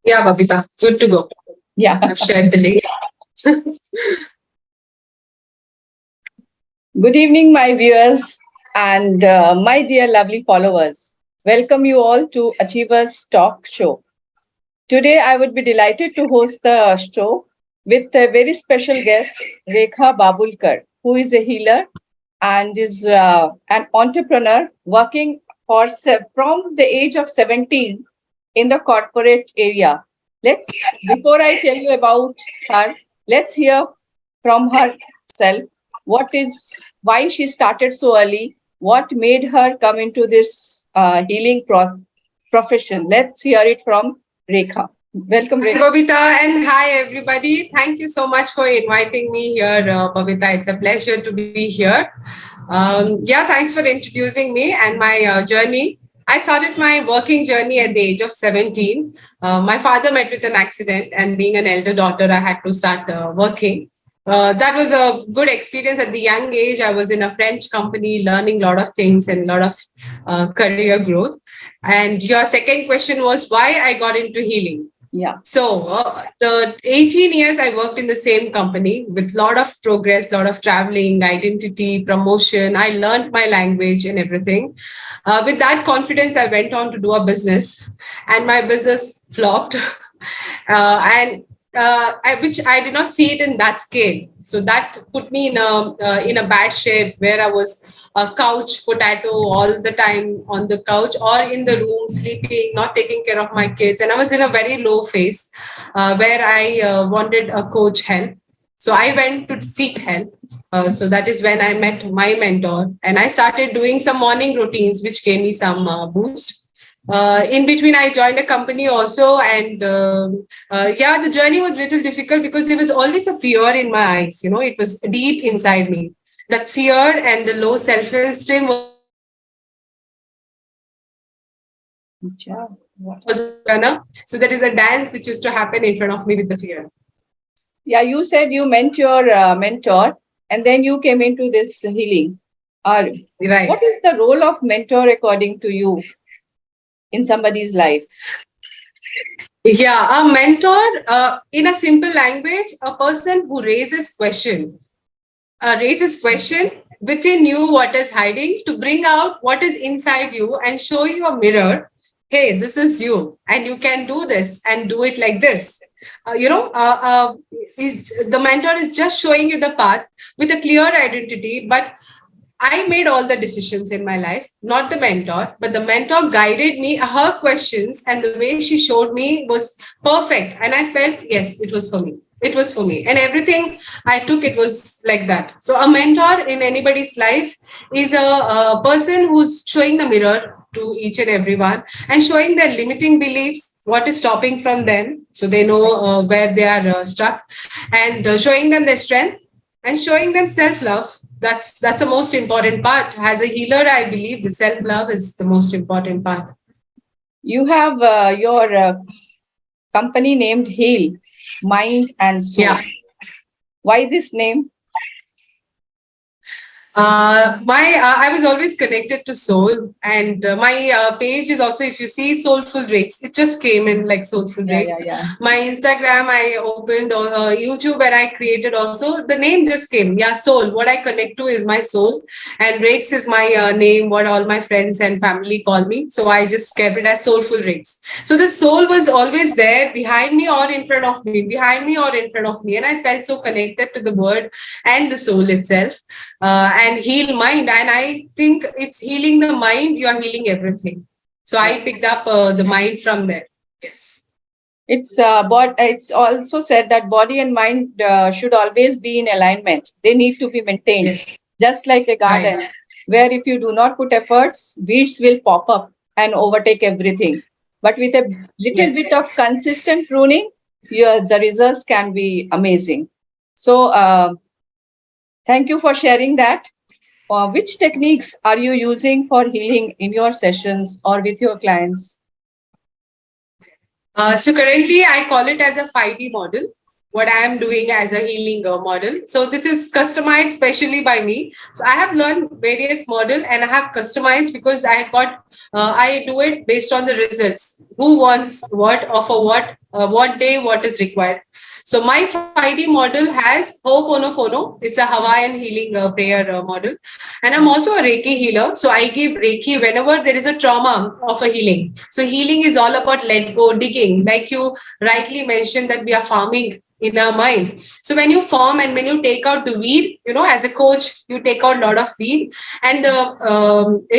Yeah, Babita, good to go. Yeah. I've shared the link. Good evening, my viewers and my dear lovely followers. Welcome you all to Achievers Talk Show. Today, I would be delighted to host the show with a very special guest, Rekha Babulkar, who is a healer and is an entrepreneur working from the age of 17 in the corporate area. Before I tell you about her, let's hear from herself why she started so early, what made her come into this healing profession. Let's hear it from Rekha. Welcome, Hi, Rekha. Babita, and hi, everybody. Thank you so much for inviting me here, Babita. It's a pleasure to be here. Yeah, thanks for introducing me and my journey. I started my working journey at the age of 17. My father met with an accident, and being an elder daughter, I had to start working. That was a good experience at the young age. I was in a French company learning a lot of things and a lot of career growth. And your second question was why I got into healing. Yeah. So the 18 years I worked in the same company with a lot of progress, lot of traveling, identity, promotion. I learned my language and everything. With that confidence, I went on to do a business, and my business flopped. Which I did not see it in that scale. So that put me in a bad shape where I was a couch potato all the time on the couch or in the room sleeping, not taking care of my kids, and I was in a very low phase where I wanted a coach help. So I went to seek help. So that is when I met my mentor, and I started doing some morning routines, which gave me some boost. In between, I joined a company also, and yeah, the journey was a little difficult because there was always a fear in my eyes. You know, it was deep inside me. That fear and the low self-esteem was so there is a dance which used to happen in front of me with the fear. Yeah, you said you met your mentor and then you came into this healing. Right. What is the role of mentor according to you in somebody's life? Yeah, a mentor, in a simple language, a person who raises question within you what is hiding to bring out what is inside you and show you a mirror. Hey, this is you, and you can do this and do it like this. The mentor is just showing you the path with a clear identity, but I made all the decisions in my life, not the mentor, but the mentor guided me. Her questions and the way she showed me was perfect. And I felt, yes, it was for me. It was for me. And everything I took, it was like that. So a mentor in anybody's life is a person who's showing the mirror to each and everyone and showing their limiting beliefs, what is stopping from them. So they know where they are stuck, and showing them their strength and showing them self-love. That's the most important part. As a healer, I believe the self-love is the most important part. You have your company named Heal, Mind and Soul. Yeah. Why this name? I was always connected to soul, and my page is also, if you see, Soulful Rakes. It just came in like Soulful Rakes. My Instagram I opened, YouTube, and I created also. The name just came. Yeah, soul. What I connect to is my soul, and Rakes is my name. What all my friends and family call me. So I just kept it as Soulful Rakes. So the soul was always there behind me or in front of me, and I felt so connected to the word and the soul itself. And heal mind. And I think it's healing the mind, you are healing everything. So I picked up the mind from there. Yes. It's also said that body and mind should always be in alignment. They need to be maintained, just like a garden, where if you do not put efforts, weeds will pop up and overtake everything. But with a little bit of consistent pruning, the results can be amazing. So thank you for sharing that. Which techniques are you using for healing in your sessions or with your clients? So currently I call it as a 5D model, what I am doing as a healing model. So this is customized specially by me. So I have learned various model and I have customized because I do it based on the results. Who wants what or for what what day, what is required. So my 5D model has Ho'oponopono. It's a Hawaiian healing prayer model. And I'm also a Reiki healer. So I give Reiki whenever there is a trauma of a healing. So healing is all about let go, digging. Like you rightly mentioned that we are farming in our mind. So when you farm and when you take out the weed, as a coach, you take out a lot of weed and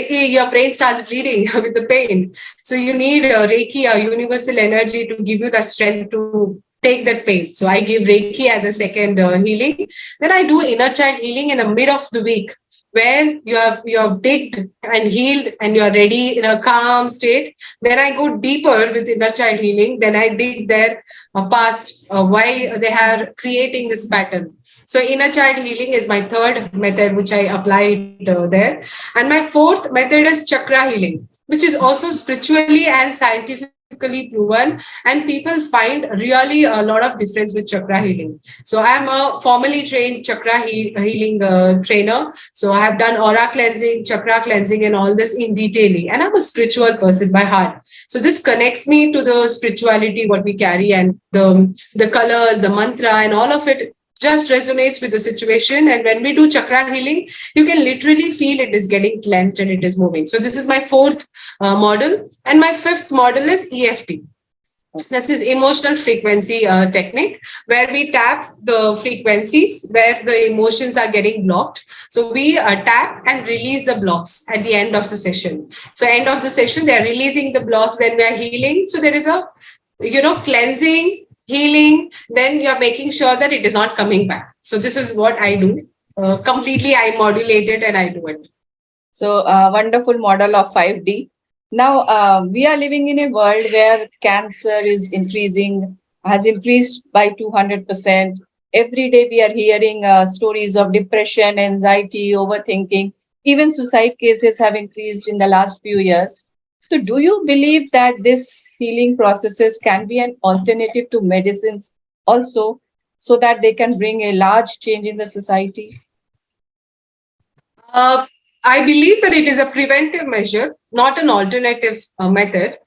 your brain starts bleeding with the pain. So you need Reiki, a universal energy to give you that strength to take that pain. So I give Reiki as a second healing. Then I do inner child healing in the mid of the week, where you have digged and healed and you're ready in a calm state. Then I go deeper with inner child healing. Then I dig their past, why they are creating this pattern. So inner child healing is my third method, which I applied there. And my fourth method is chakra healing, which is also spiritually and scientifically proven. And people find really a lot of difference with chakra healing. So I am a formally trained chakra healing trainer. So I have done aura cleansing, chakra cleansing, and all this in detailing. And I'm a spiritual person by heart. So this connects me to the spirituality, what we carry, and the colors, the mantra, and all of it just resonates with the situation. And when we do chakra healing, you can literally feel it is getting cleansed and it is moving. So this is my fourth model. And my fifth model is EFT. This is emotional frequency technique, where we tap the frequencies where the emotions are getting blocked. So we tap and release the blocks at the end of the session. So end of the session, they're releasing the blocks, then we're healing. So there is a, cleansing, healing, then you're making sure that it is not coming back. So this is what I do. Completely, I modulate it and I do it. So, wonderful model of 5D. Now, we are living in a world where cancer is increasing, has increased by 200%. Every day we are hearing stories of depression, anxiety, overthinking. Even suicide cases have increased in the last few years. So, do you believe that this healing processes can be an alternative to medicines also, so that they can bring a large change in the society? Uh, I believe that it is a preventive measure, not an alternative method,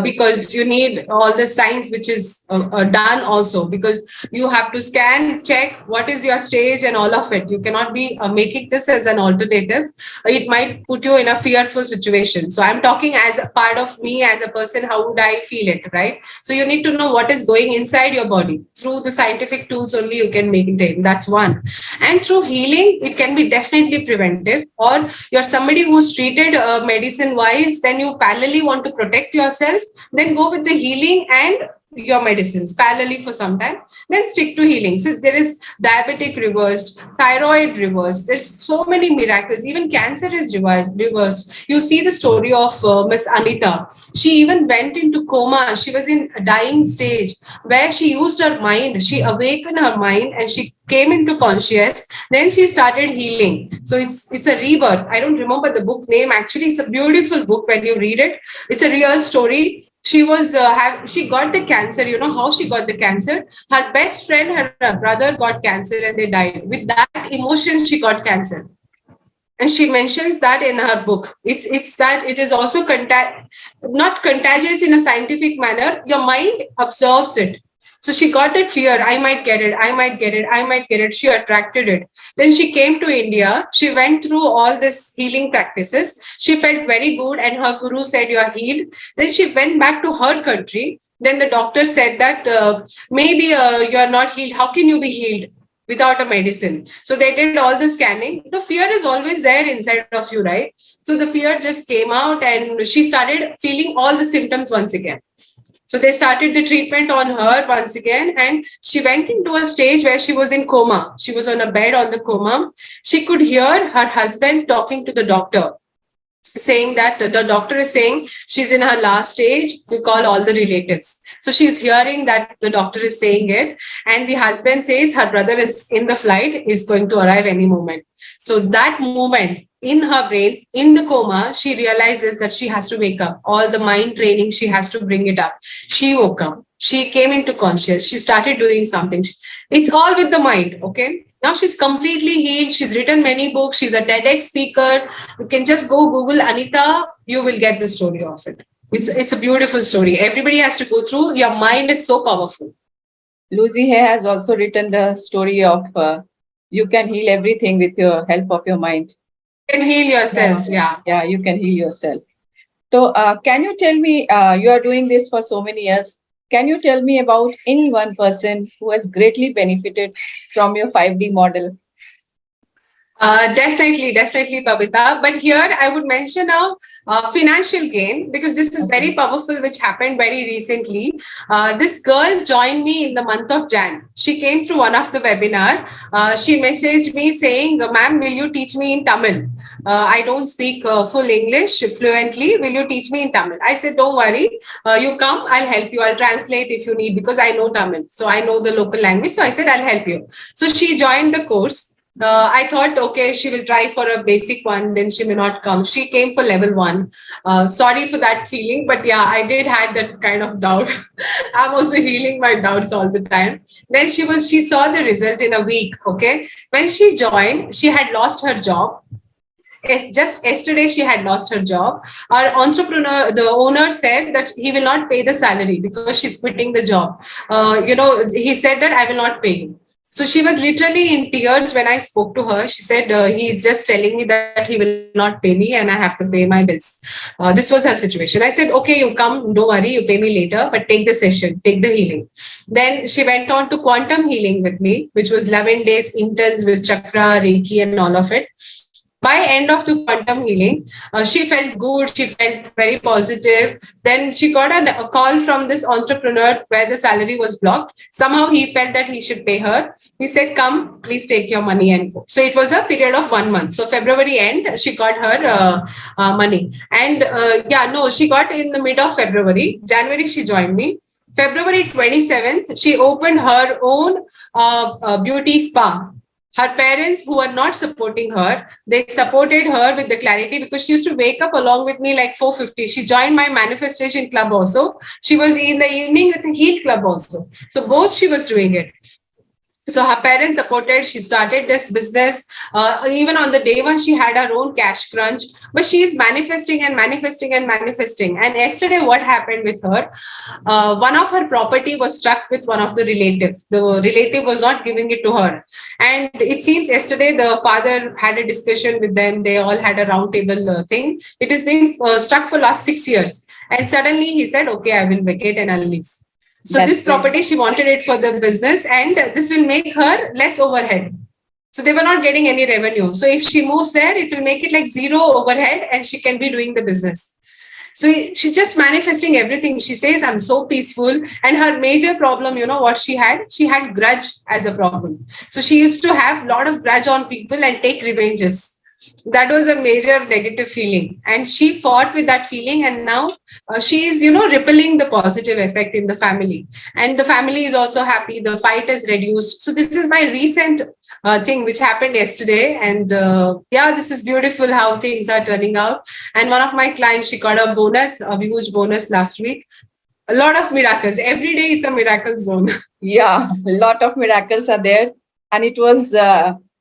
because you need all the science which is done also, because you have to scan, check what is your stage and all of it. You cannot be making this as an alternative. It might put you in a fearful situation. So I'm talking as a part of me as a person, how would I feel it, right? So you need to know what is going inside your body. Through the scientific tools only you can maintain. That's one. And through healing, it can be definitely preventive. Or you're somebody who's treated medicine wise, then you parallelly want to protect yourself, then go with the healing and your medicines parallelly for some time, then stick to healing. So there is diabetic reversed, thyroid reversed, there's so many miracles. Even cancer is reversed. You see the story of Miss Anita. She even went into coma. She was in a dying stage, where she used her mind, she awakened her mind and she came into conscious. Then she started healing. So it's a rebirth. I don't remember the book name. Actually, it's a beautiful book. When you read it, it's a real story. She was she got the cancer. You know how she got the cancer? Her best friend, her brother got cancer and they died. With that emotion, she got cancer. And she mentions that in her book. It's that it is also not contagious in a scientific manner. Your mind absorbs it. So she got that fear. I might get it. I might get it. I might get it. She attracted it. Then she came to India. She went through all this healing practices. She felt very good, and her guru said, "You are healed." Then she went back to her country. Then the doctor said that maybe you are not healed. How can you be healed without a medicine? So they did all the scanning. The fear is always there inside of you, right? So the fear just came out and she started feeling all the symptoms once again. So they started the treatment on her once again, and she went into a stage where she was in coma. She was on a bed on the coma. She could hear her husband talking to the doctor, saying that the doctor is saying she's in her last stage. We call all the relatives. So she's hearing that the doctor is saying it, and the husband says her brother is in the flight, is going to arrive any moment. So that moment in her brain, in the coma, she realizes that she has to wake up. All the mind training, she has to bring it up. She woke up. She came into conscious. She started doing something. It's all with the mind, okay? Now she's completely healed. She's written many books. She's a TEDx speaker. You can just go Google Anita. You will get the story of it. It's a beautiful story. Everybody has to go through. Your mind is so powerful. Lucy Hay has also written the story of you can heal everything with your help of your mind. You can heal yourself. Yeah. Yeah, you can heal yourself. So, can you tell me, you are doing this for so many years. Can you tell me about any one person who has greatly benefited from your 5D model? Definitely, Babita. But here I would mention a financial gain because this is very powerful, which happened very recently. This girl joined me in the month of Jan. She came through one of the webinar. She messaged me saying, "Ma'am, will you teach me in Tamil? I don't speak full English fluently. Will you teach me in Tamil?" I said, "Don't worry. You come. I'll help you. I'll translate if you need because I know Tamil. So I know the local language. So I said, I'll help you." So she joined the course. I thought, okay, she will try for a basic one, then she may not come. She came for level one. Sorry for that feeling, but yeah, I did had that kind of doubt. I'm also healing my doubts all the time. Then she saw the result in a week. Okay, when she joined, she had lost her job. Just yesterday she had lost her job. Our entrepreneur, the owner, said that he will not pay the salary because she's quitting the job. He said that I will not pay you. So she was literally in tears when I spoke to her. She said, he's just telling me that he will not pay me and I have to pay my bills. This was her situation. I said, okay, you come, don't worry, you pay me later, but take the session, take the healing. Then she went on to quantum healing with me, which was 11 days intense with chakra, Reiki, and all of it. By end of the quantum healing, she felt good, she felt very positive. Then she got a call from this entrepreneur where the salary was blocked. Somehow he felt that he should pay her. He said, come, please take your money and go. So it was a period of 1 month. So February end, she got her money. And she got in the mid of February. January, she joined me. February 27th, she opened her own beauty spa. Her parents, who were not supporting her, they supported her with the clarity because she used to wake up along with me like 4:50. She joined my manifestation club also. She was in the evening with the heal club also. So both she was doing it. So her parents supported. She started this business. Even on the day one, she had her own cash crunch, but she is manifesting and manifesting and manifesting. And yesterday, what happened with her? One of her property was stuck with one of the relatives. The relative was not giving it to her, and it seems yesterday the father had a discussion with them. They all had a roundtable thing. It has been stuck for last 6 years, and suddenly he said, "Okay, I will vacate and I'll leave." So That's this property, she wanted it for the business, and this will make her less overhead. So they were not getting any revenue. So if she moves there, it will make it like zero overhead, and she can be doing the business. So she's just manifesting everything. She says, I'm so peaceful. And her major problem, you know what she had? She had grudge as a problem. So she used to have a lot of grudge on people and take revenges. That was a major negative feeling. And she fought with that feeling. And now she is, rippling the positive effect in the family. And the family is also happy. The fight is reduced. So this is my recent thing which happened yesterday. And this is beautiful how things are turning out. And one of my clients, she got a bonus, a huge bonus last week. A lot of miracles. Every day it's a miracle zone. Yeah, a lot of miracles are there. And it was,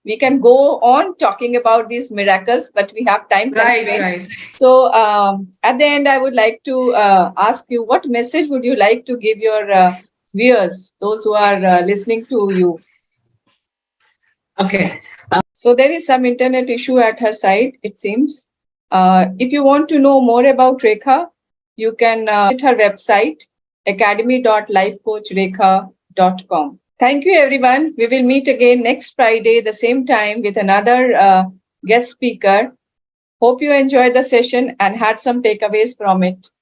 we can go on talking about these miracles, but we have time constraint. Right. So at the end, I would like to ask you, what message would you like to give your viewers, those who are listening to you? Okay. So there is some internet issue at her side, it seems. If you want to know more about Rekha, you can visit her website, academy.lifecoachrekha.com. Thank you, everyone. We will meet again next Friday, the same time, with another guest speaker. Hope you enjoyed the session and had some takeaways from it.